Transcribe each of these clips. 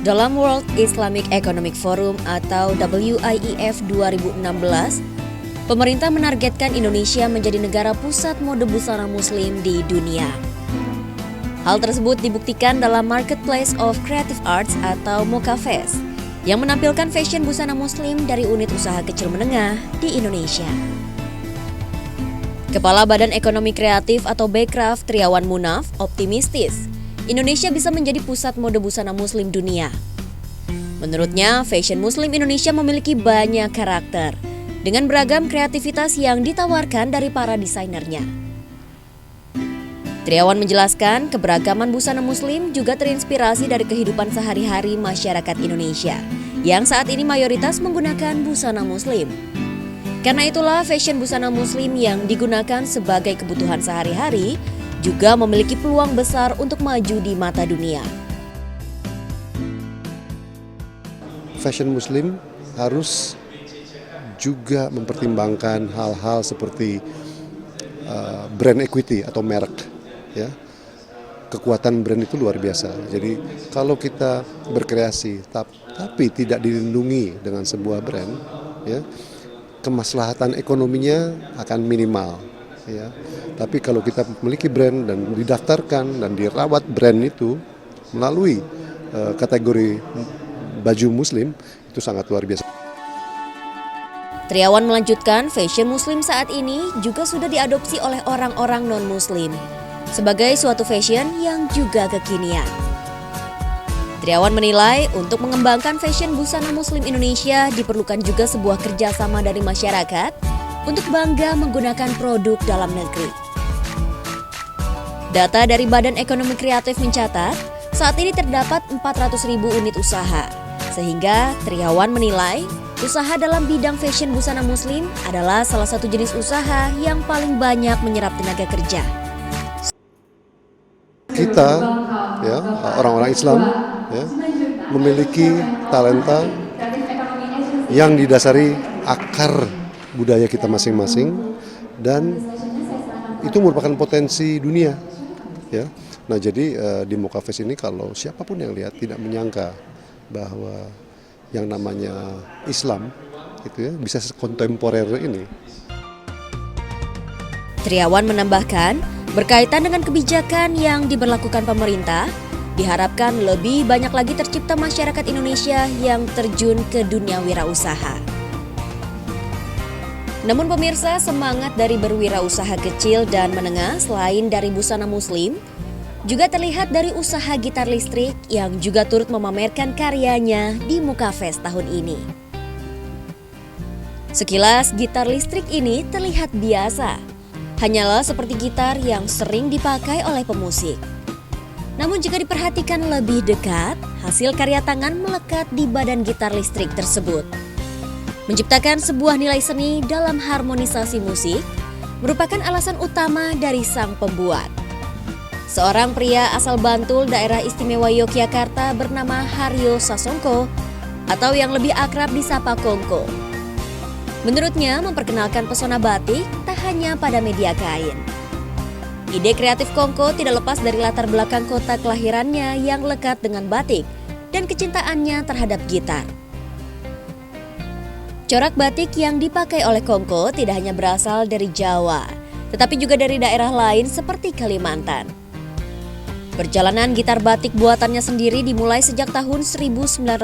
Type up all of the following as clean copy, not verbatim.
Dalam World Islamic Economic Forum atau WIEF 2016, pemerintah menargetkan Indonesia menjadi negara pusat mode busana muslim di dunia. Hal tersebut dibuktikan dalam Marketplace of Creative Arts atau MOCA-Fest yang menampilkan fashion busana muslim dari unit usaha kecil menengah di Indonesia. Kepala Badan Ekonomi Kreatif atau Bekraf Triawan Munaf optimistis Indonesia bisa menjadi pusat mode busana muslim dunia. Menurutnya, fashion muslim Indonesia memiliki banyak karakter dengan beragam kreativitas yang ditawarkan dari para desainernya. Triawan menjelaskan keberagaman busana muslim juga terinspirasi dari kehidupan sehari-hari masyarakat Indonesia yang saat ini mayoritas menggunakan busana muslim. Karena itulah fashion busana muslim yang digunakan sebagai kebutuhan sehari-hari juga memiliki peluang besar untuk maju di mata dunia. Fashion muslim harus juga mempertimbangkan hal-hal seperti brand equity atau merek, ya. Kekuatan brand itu luar biasa. Jadi kalau kita berkreasi tapi tidak dilindungi dengan sebuah brand, ya, kemaslahatan ekonominya akan minimal, ya. Tapi kalau kita memiliki brand dan didaftarkan dan dirawat brand itu melalui kategori baju muslim, itu sangat luar biasa. Triawan melanjutkan, fashion muslim saat ini juga sudah diadopsi oleh orang-orang non-muslim sebagai suatu fashion yang juga kekinian. Triawan menilai untuk mengembangkan fashion busana muslim Indonesia diperlukan juga sebuah kerjasama dari masyarakat untuk bangga menggunakan produk dalam negeri. Data dari Badan Ekonomi Kreatif mencatat, saat ini terdapat 400.000 unit usaha, sehingga Triawan menilai usaha dalam bidang fashion busana muslim adalah salah satu jenis usaha yang paling banyak menyerap tenaga kerja. Kita, ya, orang-orang Islam, ya, memiliki talenta yang didasari akar budaya kita masing-masing dan itu merupakan potensi dunia, ya. Nah, jadi di MOCA-Fest ini kalau siapapun yang lihat tidak menyangka bahwa yang namanya Islam itu, ya, bisa kontemporer ini. Triawan menambahkan, berkaitan dengan kebijakan yang diberlakukan pemerintah, diharapkan lebih banyak lagi tercipta masyarakat Indonesia yang terjun ke dunia wirausaha. Namun pemirsa, semangat dari berwirausaha kecil dan menengah selain dari busana muslim, juga terlihat dari usaha gitar listrik yang juga turut memamerkan karyanya di MOCA-Fest tahun ini. Sekilas gitar listrik ini terlihat biasa, hanyalah seperti gitar yang sering dipakai oleh pemusik. Namun jika diperhatikan lebih dekat, hasil karya tangan melekat di badan gitar listrik tersebut. Menciptakan sebuah nilai seni dalam harmonisasi musik merupakan alasan utama dari sang pembuat. Seorang pria asal Bantul, daerah istimewa Yogyakarta bernama Haryo Sasongko atau yang lebih akrab disapa Kongko. Menurutnya, memperkenalkan pesona batik tak hanya pada media kain. Ide kreatif Kongko tidak lepas dari latar belakang kota kelahirannya yang lekat dengan batik dan kecintaannya terhadap gitar. Corak batik yang dipakai oleh Kongko tidak hanya berasal dari Jawa, tetapi juga dari daerah lain seperti Kalimantan. Perjalanan gitar batik buatannya sendiri dimulai sejak tahun 1994.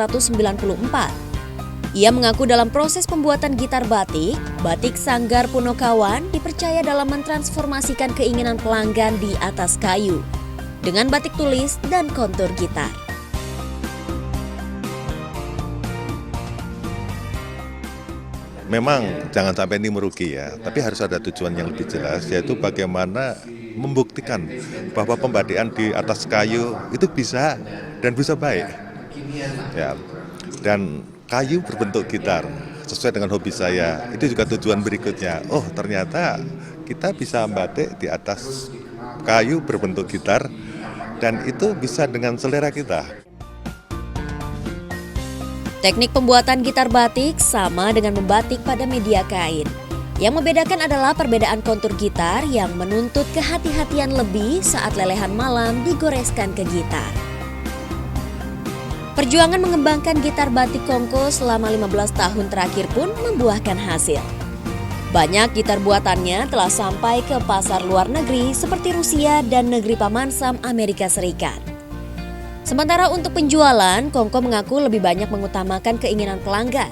Ia mengaku dalam proses pembuatan gitar batik, batik Sanggar Punokawan dipercaya dalam mentransformasikan keinginan pelanggan di atas kayu dengan batik tulis dan kontur gitar. Memang jangan sampai ini merugi, ya, tapi harus ada tujuan yang lebih jelas, yaitu bagaimana membuktikan bahwa pembatikan di atas kayu itu bisa dan bisa baik, ya. Dan kayu berbentuk gitar sesuai dengan hobi saya, itu juga tujuan berikutnya. Oh, ternyata kita bisa batik di atas kayu berbentuk gitar dan itu bisa dengan selera kita. Teknik pembuatan gitar batik sama dengan membatik pada media kain. Yang membedakan adalah perbedaan kontur gitar yang menuntut kehati-hatian lebih saat lelehan malam digoreskan ke gitar. Perjuangan mengembangkan gitar batik Kongko selama 15 tahun terakhir pun membuahkan hasil. Banyak gitar buatannya telah sampai ke pasar luar negeri seperti Rusia dan negeri Paman Sam Amerika Serikat. Sementara untuk penjualan, Kongko mengaku lebih banyak mengutamakan keinginan pelanggan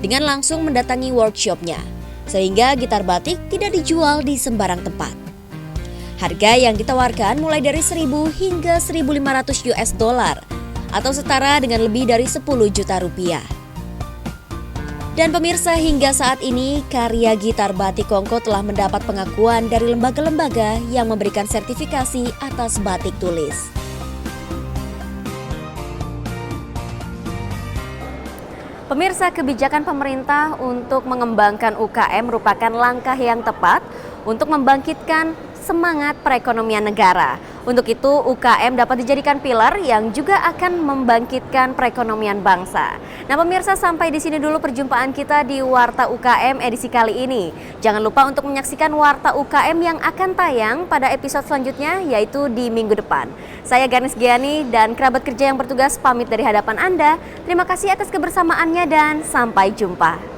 dengan langsung mendatangi workshopnya, sehingga gitar batik tidak dijual di sembarang tempat. Harga yang ditawarkan mulai dari 1.000 hingga 1.500 US dollar atau setara dengan lebih dari 10 juta rupiah. Dan pemirsa, hingga saat ini karya gitar batik Kongko telah mendapat pengakuan dari lembaga-lembaga yang memberikan sertifikasi atas batik tulis. Pemirsa, kebijakan pemerintah untuk mengembangkan UKM merupakan langkah yang tepat untuk membangkitkan semangat perekonomian negara. Untuk itu, UKM dapat dijadikan pilar yang juga akan membangkitkan perekonomian bangsa. Nah pemirsa, sampai di sini dulu perjumpaan kita di Warta UKM edisi kali ini. Jangan lupa untuk menyaksikan Warta UKM yang akan tayang pada episode selanjutnya, yaitu di minggu depan. Saya Ganis Giani dan kerabat kerja yang bertugas pamit dari hadapan Anda. Terima kasih atas kebersamaannya dan sampai jumpa.